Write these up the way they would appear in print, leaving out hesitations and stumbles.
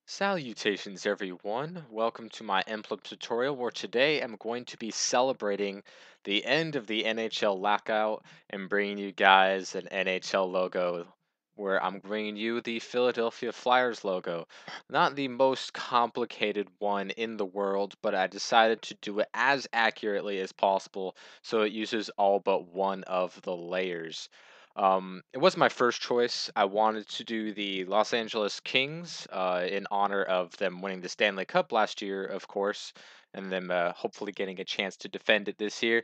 Salutations everyone, welcome to my emblem tutorial where today I'm going to be celebrating the end of the NHL lockout and bringing you guys an NHL logo where I'm bringing you the Philadelphia Flyers logo. Not the most complicated one in the world, but I decided to do it as accurately as possible so it uses all but one of the layers. It was my first choice. I wanted to do the Los Angeles Kings in honor of them winning the Stanley Cup last year, of course, and them hopefully getting a chance to defend it this year.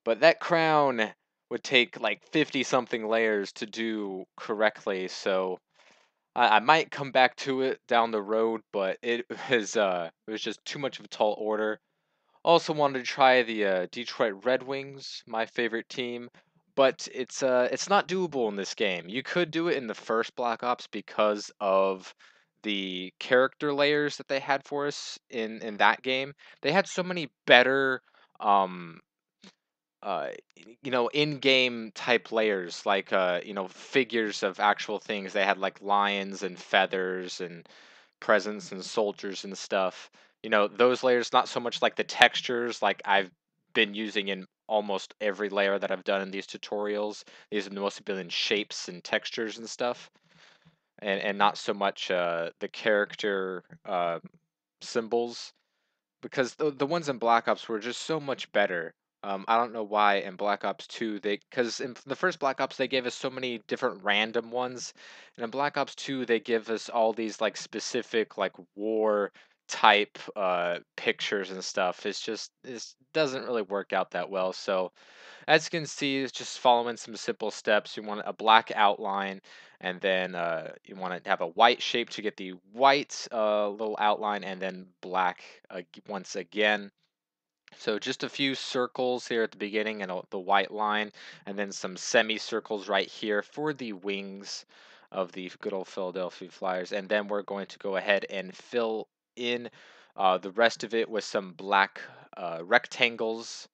But that crown would take like 50 something layers to do correctly, so I might come back to it down the road, but it was just too much of a tall order. Also wanted to try the Detroit Red Wings, my favorite team, but it's not doable in this game. You could do it in the first Black Ops because of the character layers that they had for us in that game. They had so many better um in-game type layers like figures of actual things. They had like lions and feathers and presents and soldiers and stuff. Those layers, not so much like the textures like I've been using in almost every layer that I've done in these tutorials. These have mostly been in shapes and textures and stuff, and not so much the character symbols, because the ones in Black Ops were just so much better. I don't know why in Black Ops 2 because in the first Black Ops they gave us so many different random ones, and in Black Ops 2 they give us all these like specific like war type pictures and stuff. It doesn't really work out that well. So as you can see, it's just following some simple steps. You want a black outline, and then you want to have a white shape to get the white little outline, and then black once again. So just a few circles here at the beginning and the white line, and then some semicircles right here for the wings of the good old Philadelphia Flyers. And then we're going to go ahead and fill in the rest of it with some black rectangles.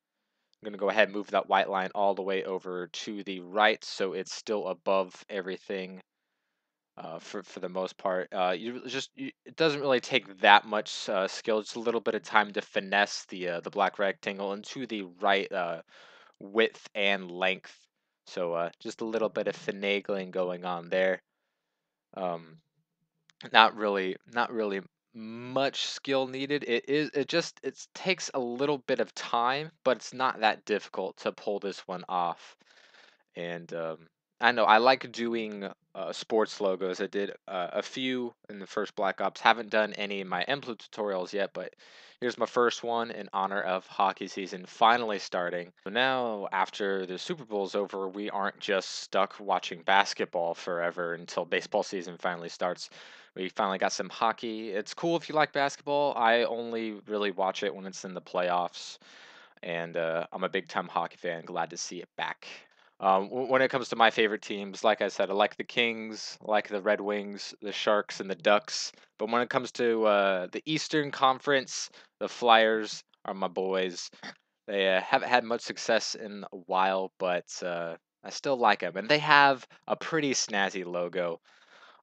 I'm going to go ahead and move that white line all the way over to the right so it's still above everything for the most part. It doesn't really take that much skill, just a little bit of time to finesse the black rectangle into the right width and length. So just a little bit of finagling going on there. Um, not really much skill needed. It takes a little bit of time, but it's not that difficult to pull this one off. And I know I like doing sports logos. I did a few in the first Black Ops. Haven't done any in my emblem tutorials yet, but here's my first one in honor of hockey season finally starting. So now, after the Super Bowl's over, we aren't just stuck watching basketball forever until baseball season finally starts. We finally got some hockey. It's cool if you like basketball. I only really watch it when it's in the playoffs, and I'm a big time hockey fan. Glad to see it back. When it comes to my favorite teams, like I said, I like the Kings, I like the Red Wings, the Sharks, and the Ducks. But when it comes to the Eastern Conference, the Flyers are my boys. They haven't had much success in a while, but I still like them. And they have a pretty snazzy logo.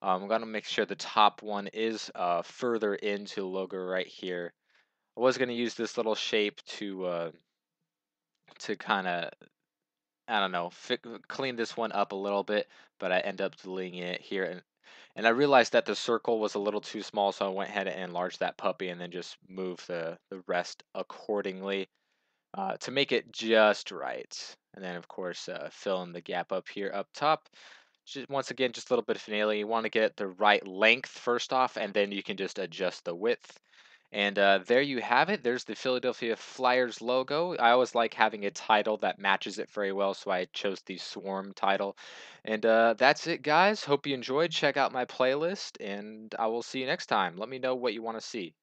I'm gonna make sure the top one is further into the logo right here. I was gonna use this little shape to kind of, I don't know, clean this one up a little bit, but I end up deleting it here, and I realized that the circle was a little too small, so I went ahead and enlarged that puppy, and then just moved the rest accordingly to make it just right. And then, of course, fill in the gap up here up top. Once again, just a little bit of finale. You want to get the right length first off, and then you can just adjust the width. And there you have it. There's the Philadelphia Flyers logo. I always like having a title that matches it very well, so I chose the Swarm title. And that's it, guys. Hope you enjoyed. Check out my playlist, and I will see you next time. Let me know what you want to see.